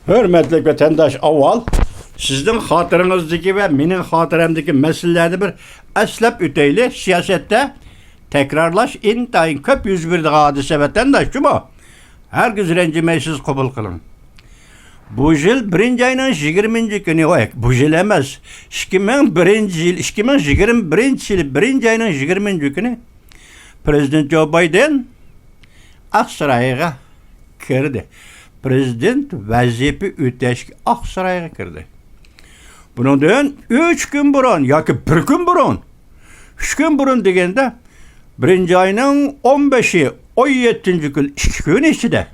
Hürmetli vatandaş, avval sizin hatırınızdaki ve menin hatırımdaki meseleleri bir eslep üteyli siyasette tekrarlaş intayın köp 101 hadise vatandaş mu? Herkes rencimeysiz kabul kılın. Bu yıl 1. ayının 20. günü oyak. Bu yıl emez. 2021 yıl 1. ayının 20. günü Prezident Joe Biden Aksaray'a kirdi. Prezident vazife öteşki Aksaray'a kirdi. Bundan 3 gün burun, yoki 1 gün burun, 3 gün burun degende 1. ayının 15'i 17. gün 2 gün içinde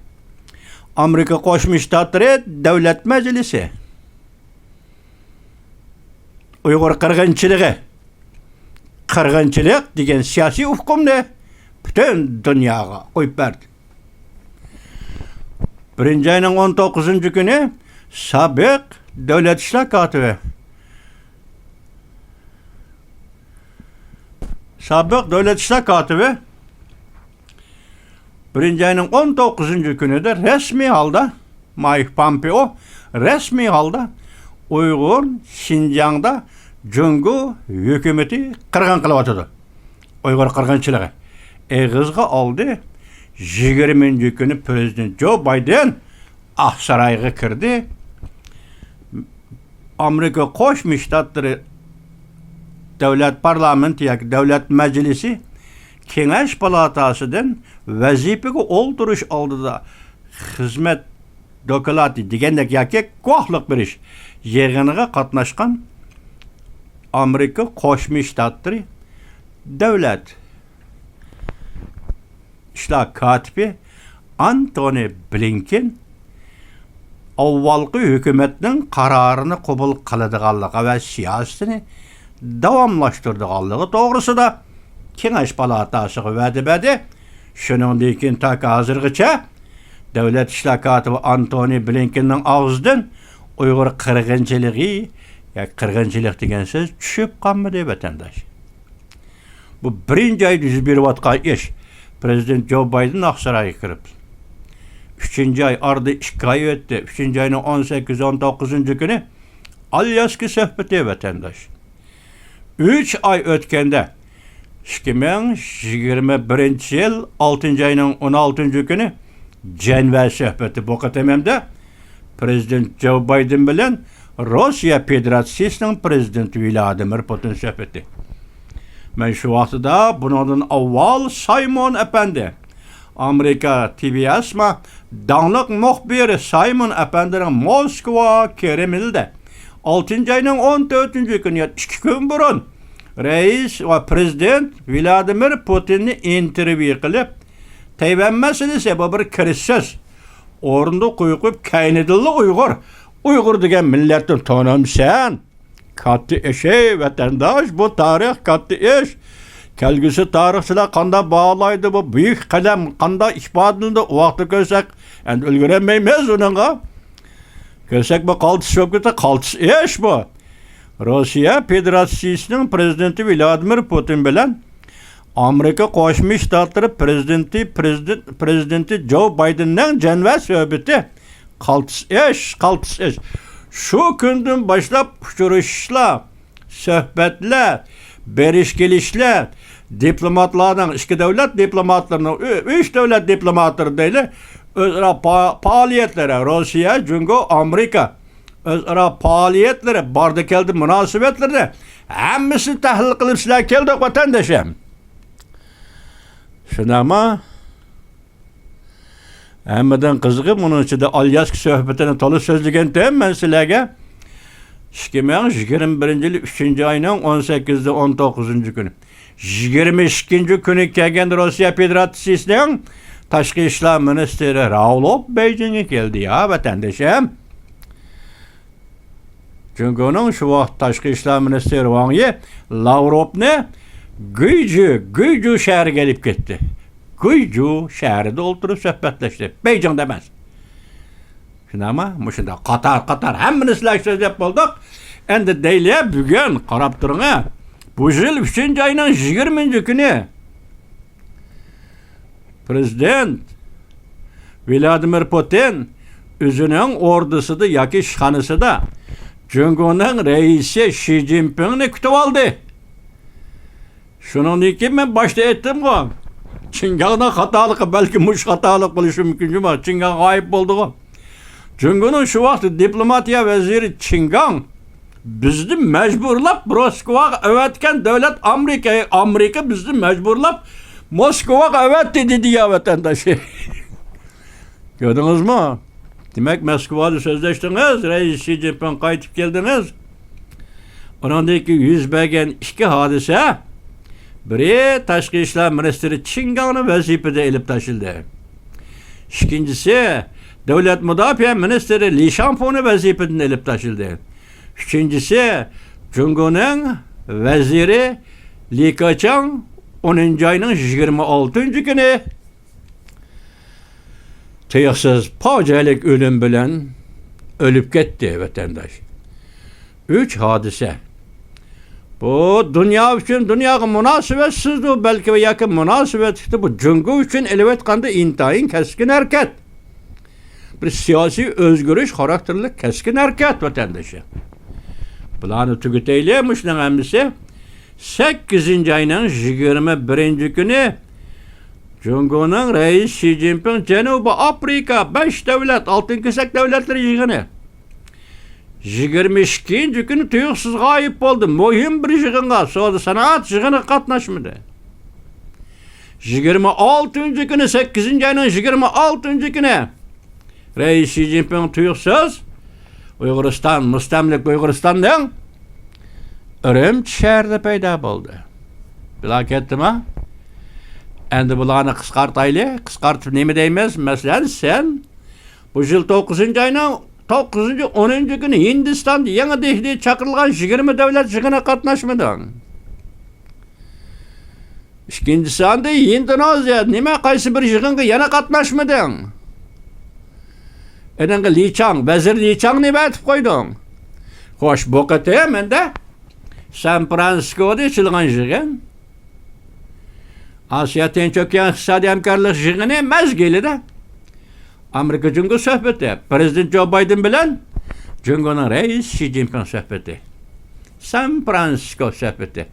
Amerika Qo'shma Shtatlari Davlat Majlisi Uyg'ur qirg'inchilik degan siyosiy hukmni butun dunyoga qo'yib berdi. 1. ayının 19. günü Sabiq Davlat ishlar kotibi Birinci ayının 19. günü de resmi halda Mike Pompeo resmi halda Uygur Şinjan'da Cungu hükümeti qirg'in qilyapti. Uygur qirg'inchiligi. Eg'izga oldi. 20. günü Prezident Joe Biden Aksaray'a kirdi. Amerika Qo'shma Shtatlari Davlat Parlamenti yoki Davlat Majlisi Kengash Palatasıdan vazifege oldirish oldida xizmat doklati degandek yoki guvohlik berish yig'iniga qatnashgan Amerika Qo'shma Shtatlari Davlat ishlar kotibi Antony Blinken avvalgi hukumatning qarorini qabul qiladiganligi va siyosatini davomlashtirdiganligi to'g'risida Kengash Palatasiga va'da berdi. Shuningdek, hozirgacha Davlat ishlar kotibi Antony Blinkenning og'zidan Uyg'ur qirg'inchiligi yoki qirg'inchilik degan so'z tushib qolmadi vatandosh. Bu 1. ayda yuz berayotgan ish. Prezident Joe Biden Aksaray'a kirib. 3. ay ardı 2 ay o'tdi. 3. ayının 18-19. günü Alyaska söhbeti vatandaş. 3 ay o'tganda 2021 yıl 6. ayının 16. günü Cenva söhbeti bu qatamda Prezident Joe Biden bilan Rossiya Federatsiyasining prezidenti Vladimir Putin söhbeti. Men şu vaqtida bundan avval Simon Efendi Amerika TV'sma danlıq muxbiri Simon Efendi'nin Moskva Kreml'de 6. ayının 14. günü 2 gün burun reis ve prezident Vladimir Putin'i intervyu qilib Tayvan meselesi bu bir kirişsiz orunda qo'yib kaynidilli Uygur degan millatni tanımsan katta ish vatandosh bu tarix katta ish. Kelgüsü tarihçiler kanda bağlaydı bu büyük kalem kanda ifadeinde o vakti görsek yani ölgüremeyimiz onunla. Görsek bu kaltısı yok da kaltısı iş bu. Rusya Federasyası'nın prezidenti Vladimir Putin bilen Amerika Qo'shma Shtatlari prezidenti Joe Biden'nin Cenva söhbeti kaltısı iş. Şu günden başlap uçuruşlar, sohbetler, berişkelişler, diplomatlardan, 2 devlet diplomatlarının, 3 devlet diplomatları değil, özara faaliyetlere, Rusya, Cungo, Amerika, özara faaliyetlere, barda keldi münasebetlerine, hemmisini tahlil kılıp sizler keldik vatandaşım. Şuna ama, hemmeden kızgın, bunun içinde Alyaska söhbetine tolu sözlüken deyim ben sizlerge, 2021 yıl 3. ayının 18-19. günü. 22. günü kelgen Rusya Federasyası'nın Tashqi ishlar ministri Raulov Beijing'e geldi ya vatandaşım. Çünkü onun şu vaqt Tashqi ishlar ministri Wang Yi Lavrovni Guizhou şehri gelip gitti. Guizhou şehrida o'tirib suhbatlashdi. Beijing'da emas. Ama muşunda Qatar hemmini sizler söyleyip bulduk. Endi deyliye bugün qarab turun. Bu yıl 3. ayının 20. günü Prezident Vladimir Putin özünün ordusuda yoki ishxonasida Jungoning raisi Xi Jinpingni kutib oldi. Shuningdan keyin men boshda aytdim-ku. Chingangning xatoligi balki mush xatolik bo'lishi mumkin emas. Chingang g'oyib bo'ldi-ku. Jungoning shu vaqt diplomatiya vaziri Chingang bizni majburlab Moskvaga avatgan davlat Amerika bizni majburlab Moskvaga avatdi dedi ya vatandaşı. Gördünüz mü? Demek Moskvada sözleştiniz, Reis Xi Jinping qaytib keldiniz. Onandaki yüz bergen iki hadise, biri Tashqi ishlar ministri Chingangni vazifada elib tashildi. İkincisi, Davlat Mudofaa ministri Li Shanfoni vazifadan elib tashildi. Üçüncüsü, Jungoning vaziri Li Keqiang 10 ayning 26 günü tuyuqsiz fojialik ölüm bilan ölüp ketdi vatandaş. 3 hadise. Bu dünya üçün, dünyaga münasibetsizdi, belki ve yakın münasibetli bu Jungo üçün elbette intayin keskin hareket. Bir siyasi özgürlük karakterli keskin hareket vatandaşı. Bularni tugutaylik hamisi 8 ayının 21 günü Jungoning Reis Xi Jinping Janubiy Afrika 5 davlat, altın kesak davlatları yig'ini 22 günü tuyuqsiz g'oyib bo'ldi. Muhim bir yig'inga, savdo sanoat yig'ini qatnashmadi. 26 günü 8 ayının 26 günü Reis Xi Jinping tuyuqsiz Uyg'uriston, mustamlik Uyg'uristondan Urumchi shahrida paydo bo'ldi. Bular ketdimi? Endi bularni qisqartaylik. Qisqartib nima deymiz? Masalan, sen bu yil 9 ayning 10 günü Hindistonda yangi Dehliga chaqirilgan 20 davlat yig'iniga qatnashmading. Ikkinchisi anda Indoneziya nima qaysi bir yig'inga yana qatnashmading? Endi Li Keqiang, vazir Li Keqiangni aytib qo'yding. Xo'sh, bu qatam endi San Fransiskoda ochilgan yig'in Asiya Tinch okean iqtisodiy hamkorlik yig'ini mezgilida Amerika Jungo suhbati, Prezident Joe Biden bilan Jungoning Reis Xi Jinping suhbati, San Fransisko suhbati.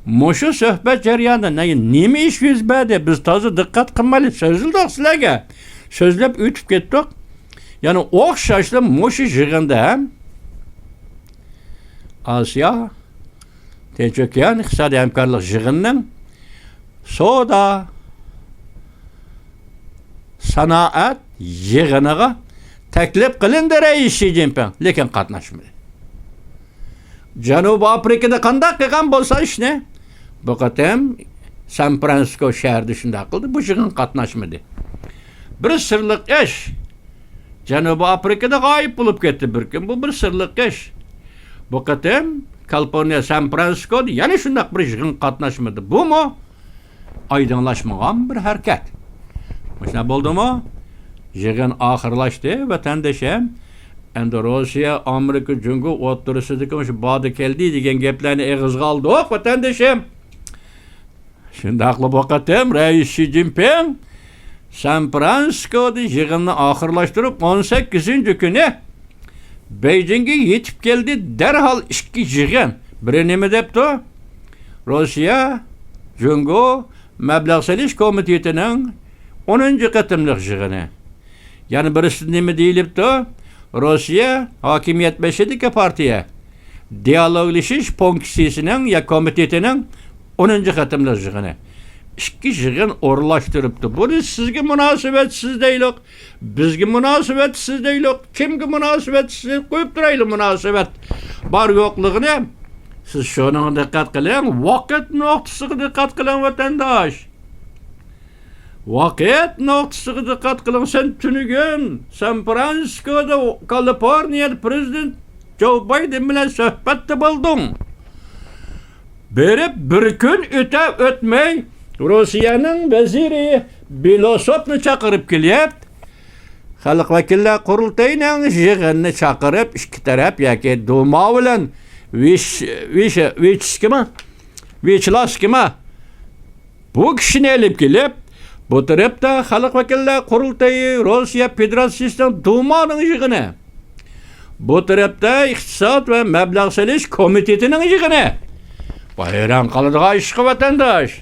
Mushu suhbat jarayonida nima ish yuz berdi? Biz toza diqqat qilmaylik, so'zildik sizlarga. So'zlab o'tib ketdik. Yani o'xshashli mushu yig'inda ham Asiya Tinch okean iqtisodiy hamkorlik yig'inining savdo sanoat yig'iniga taklif qilindi Reis Xi Jinping, lekin qatnashmadi. Janubiy Afrikada qanday qilgan bo'lsa ishni, bu qatam San Fransisko shahrida shunday qildi, bu yig'in qatnashmadi. Bir sirliq ish. Janubiy Afrikada g'oyib bo'lib ketdi bir kun. Bu bir sirliq ish. Bu qatam Kaliforniya San Fransiskoda yana shunday bir yig'in qatnashmadi. Bu mu? Aydınlaşmagan bir hareket. Mesela oldu mu? Yig'in oxirlashdi, vatandaşım. Endi Rossiya, Amerika, Jungo o'rtasidagi shu bodi keldi degan gaplarni eg'izga oldik, vatandaşım. Shundaqli vaqtim Reis Xi Jinping San Fransiskoda yig'inni oxirlashtirib 18 kuni Beijingga yetib keldi. Derhal ikki yig'in. Biri nima debdi? Rossiya, Jungo Mablag' solish komitetining 10 qatimliq yig'ini. Yani birisi nima deyilibdi? Rossiya hokimiyat beshidagi partiya dialoglashish funksiyasining ya komitetining 10 qatimliq yig'ini. İki yig'in o'rlashtiribdi. Buni sizga munosabatsiz deylik, bizga munosabatsiz deylik, kimga munosabatsiz qo'yib turaylik munosabat bor yo'qligini. Siz şuna dikkat qiling, vaqt nuqtasiga dikkat qiling vatandaş. Vaqt nuqtasiga dikkat qiling. Sen tunugün San Fransiskoda Kaliforniyada Prezident Joe Biden bilan suhbatda bo'lding. Berib bir kun o'tmay Rossiyaning vaziri Belosovni chaqirib kelyapti. Xalq vakillar qurultayining yig'inni chaqirib ikki taraf yoki Duma bilan Vichloskima bu kishini elib kelib Bu tarafta Xalq Vakillar Qurultayı, Rossiya Federatsiyasining Duma'ning yig'ini. Bu tarafta İqtisod va mablag' solish komitetining yig'ini. Bayram qiladigan ish vatandosh.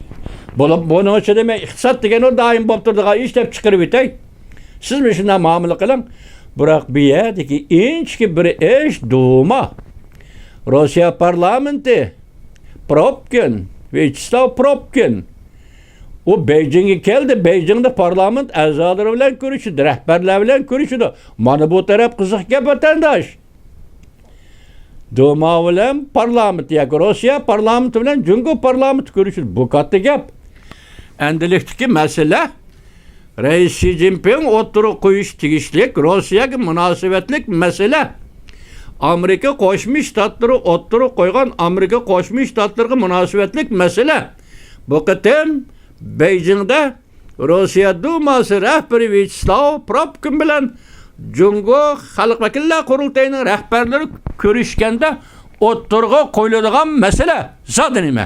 Buning ichida men iqtisod degan o doim bo'lib turadigan ish deb chiqarib o'tay. Siz men shunday muomala qiling. Biroq bu yerdagi eng kichik bir ish Duma. Rossiya parlamenti Propkin, Vyacheslav Propkin. O Beijing'e keldi. Beijing'de parlament a'zolari bilan ko'rishdi, rahbarlar bilan ko'rishdi. Mana bu taraf qiziq gap vatandosh. Duma bilan parlament, yoki Rossiya parlamenti bilan Jungo parlamenti ko'rishdi. Bu katta gap. Endilikdagi masala Rais Xi Jinping o'tirib qo'yish tegishlik Rossiyaga munosabatlik masala. Amerika Qo'shma Shtatlari o'tirib qo'ygan Amerika Qo'shma Shtatlariga munosabatlik masala. Bu qatam Beijing'da Rossiya Dumasi rahbari Vyacheslav Propkin bilan Jungo Xalq Vakillar Qurultayining rahbarlari ko'rishganda o'tirg'a qo'yiladigan masala zodi nima?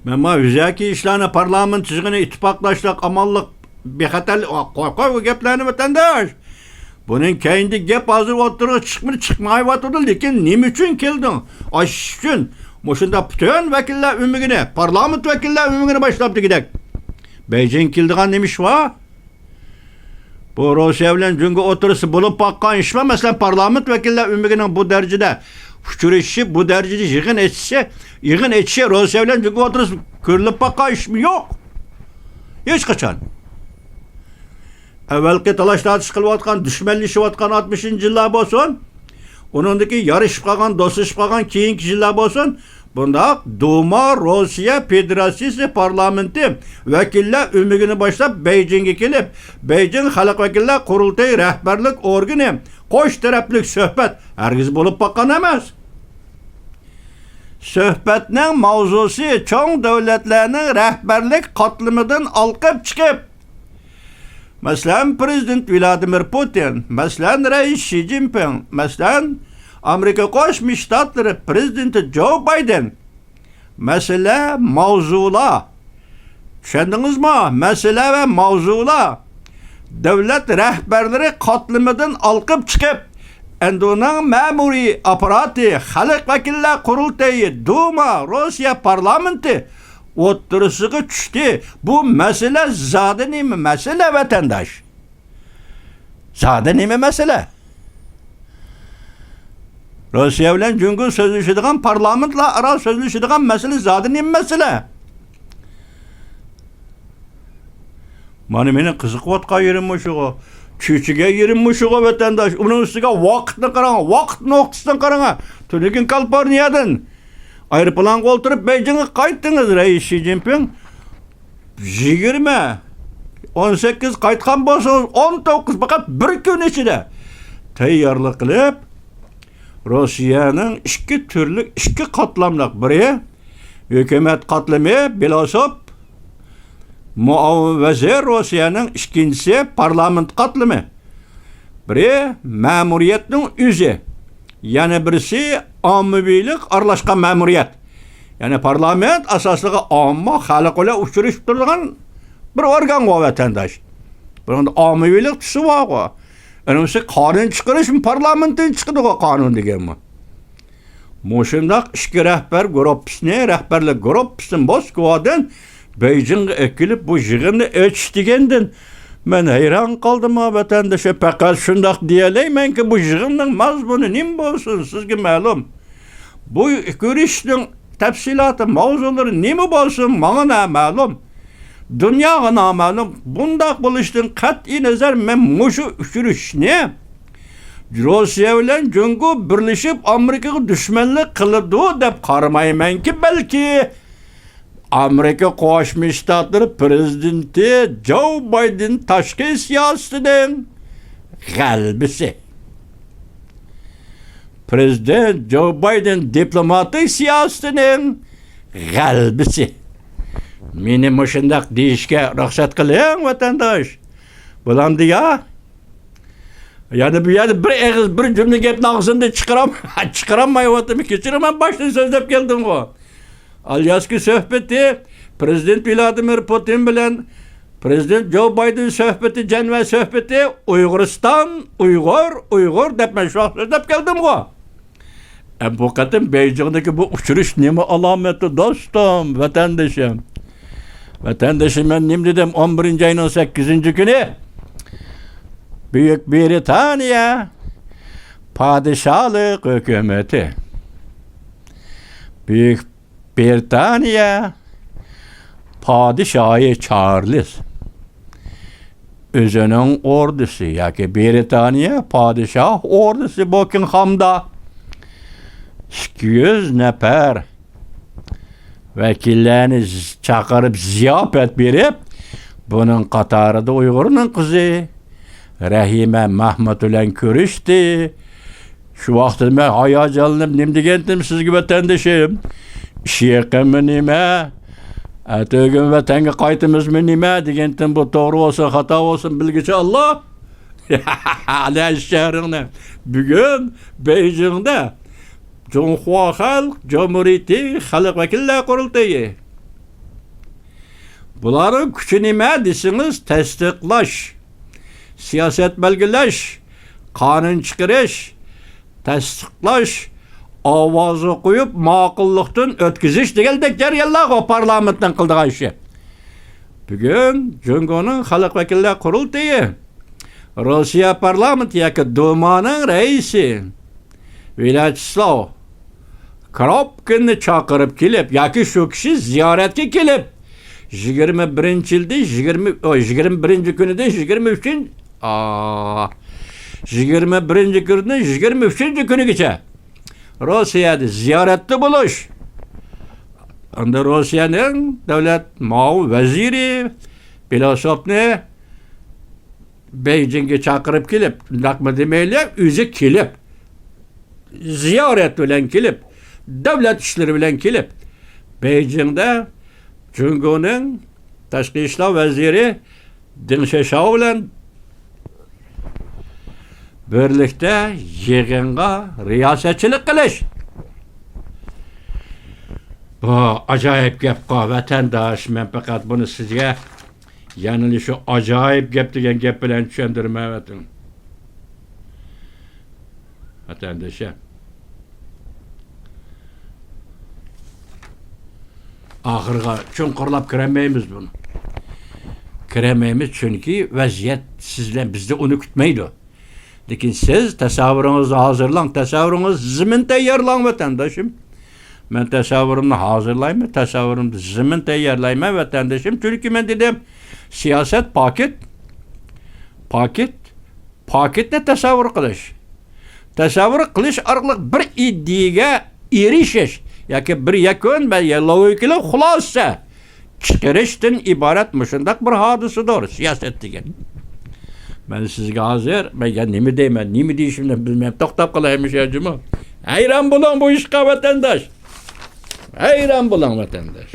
Men vizaki ishlarni parlament yig'ini ittifoqlashlik amallik bexatarlik qo'y gaplarni vatandosh. Buning keyingi gap hozir o'tirib chiqmayotdi, lekin nima uchun kelding? Osh uchun Moshunda bütün vakillar umigini, parlament vakillar umigini boshlabdi gidak. Beijing keldigan nima ish va? Bu Rossiya bilan Jungo o'tirisi bo'lib baqqan ish va masalan parlament vakillar umigining bu darajada uchrashishi, bu darajada yig'in etishi Rossiya bilan Jungo o'tirisi ko'rilib baqqan ishmi yo'q? Hech qachon. Avvalgi talash-tartish qilayotgan, dushmanlashayotgan 60-yillar bo'lsin, uningdagi yarışib qolgan, do'stlashib qolgan keyingi yillar bo'lsin, bunda Duma Rossiya Federatsiyasi parlamenti vakillar umigini boshlab Beijingga kelib, Beijing Xalq Vakillar Qurultayi rahbarlik organi qo'sh taraflik suhbat hargiz bo'lib baqqan emas. Suhbatning mavzusi cho'ng davlatlarning rahbarlik qatlamidan olqib chiqib, masalan Prezident Vladimir Putin, masalan Rais Xi Jinping, masalan Amerika Qo'shma Shtatlari prezidenti Joe Biden. Masala mavzular. Tushundingizmi? Masala va mavzular davlat rahbarlari qatlamidan olqib chiqib, endi uning ma'muriy apparati, Xalq Vakillar Qurultayi, Duma, Rossiya parlamenti o'tirisiga tushdi. Bu masala zodi nima masala vatandosh? Zodi nima masala? Rossiya bilan Jungo so'zlashadigan parlamentlar aro so'zlashadigan masala zodi nima masala? Mana meni qiziqayotgan yerim shu. Cho'chiga yerim shu vatandosh. Uning ustiga vaqtni qarang, vaqt nuqtasidan qarang. Tunikin Kaliforniyadan aeroplanga o'tirib Beijingga qaytdingiz Rais Xi Jinping 18 qaytgan bo'lsangiz 19 faqat bir kun ichida tayyorlik qilib Rossiyaning ikki qatlamliq biri hukumat qatlami Belosov muavin vazir, Rossiyaning ikkinchisi parlament qatlami. Biri ma'muriyatning o'zi, yana birisi ommaviylik aralashgan ma'muriyat. Ya'ni parlament asoslig'i omma xalq bilan uchrashib turadigan bir organ vatandosh. Bunda ommaviylik tusi bor. Önümüzde qonun chiqarish parlamentdan chiqadi qonun deganmi. Moshundaq ishki rahbar rahbarlik guruhning Moskvadan Beijingga ekilib bu yig'inni o'tish degandan men hayron qoldim vatandosh. Faqat shundaq deyalaymanki, bu yig'inning mazmuni nima bo'lsin sizga ma'lum. Bu ko'rishning tafsiloti, mavzulari nima bo'lsin menga ma'lum. Dunyoga noma'lum. Bundaq bo'lishdan qat'iy nazar men mushu uchrashishni Rossiya bilan Jungo birlashib Amerikaga dushmanlik qiladi deb qaramaymanki, balki Amerika Qo'shma Shtatlari prezidenti Joe Biden tashqi siyosatining g'alabasi. Prezident Joe Biden diplomatik siyosatining g'alabasi. Meni mushundaq deyishga ruxsat qiling vatandosh. Bo'landi ya. Yani bu yerda bir og'iz bir jumla gapni og'zimda chiqarammayapman, kechiraman boshdan so'zlab keldim-ku. Alyaski suhbati Prezident Vladimir Putin bilen Prezident Joe Biden söhbeti, Cenve söhbeti, Uyguristan, Uygur dep men şu dep geldim go. Bu kadın Beijing'deki bu uçuruş nime alameti dostum, vatandaşım. Vatandaşım ben nim dedim 11. ayının 8. günü Büyük Britanya Padişahlık hükümeti Büyük Britanya Padişahı Charles özünün ordusu yaki Britanya Padişah ordusu Buckingham'da 200 nefer vekillerini çağırıp ziyafet verip bunun katarıda Uygur'un kızı Rahime Mahmut ile görüştü. Şu vakti ben hayacanlanıp nimdi gentim sizgi vatandaşım. Şiyekimi nime? Ötügün vatanga qaytımız mı nime? Digentim bu doğru olsun, hata olsun bilgici Allah. Ala şehrinde. Bugün Beijing'de Cumhuriyet Halk Cumhuriyeti Halk Vekiller Kurultayı. Bunların küçü nime desiniz? Tasdiklaş, siyaset belgeleş, kanun çıkarış, tasdiklaş, avazı koyup makıllıktan ötkiziş degeldek jariyallar o parlamentten kıldığı işi. Bugün Cumhuriyet'in Halk Vekiller Kurultayı, Rusya parlamenti yaki Duma'nın reisi Vyacheslav Kropotkinni çağırıp kelip, yaki şu kişi ziyaretke kelip 21 yılda 21 günüde 23 günü 23 günü geçe Rusya'da ziyaretli buluş. Onda Rusya'nın devlet mavi veziri Bilosovni Beijing'e çağırıp kelip, nakma demeyle üzü kelip ziyaret bilen kelip, devlet işleri bilen kelip Beijing'de Cumhuriyet'in Tashqi ishlar vaziri Deng Xiaoping bilan birlikte yig'inga riyosatchilik qilish. Bu ajoyib gap vatandosh, men faqat buni sizga yani şu ajoyib gap degan gap bilan tushuntirmayapman. Vatandoshim. Ahırga çunqurlap kiremeyimiz bunu. Kiremeyimiz çünkü vaziyet sizden bizde onu kütmeydi. Lakin siz tasavvurunuzu hazırlan, tasavvurunuzu zimin tayyorlang vatandaşım. Ben tasavvurumunu hazırlayayım, tasavvurumda zimin tayyorlayayım vatandaşım. Çünkü ben dedim siyaset paket ne tasavvur kılış. Tasavvur kılış arkalık bir iddiye erişiş. Yaki bir yakın ve logikli hulasa çıkarıştan ibaret müşündak bir hadisidir siyaset degan. Ben sizge hazır, ben nimi deyman, nimi deyishimni bilmem, to'xtab qolaymish yajimi. Hayron bo'ling bu ishga vatandosh. Hayron bo'ling vatandosh.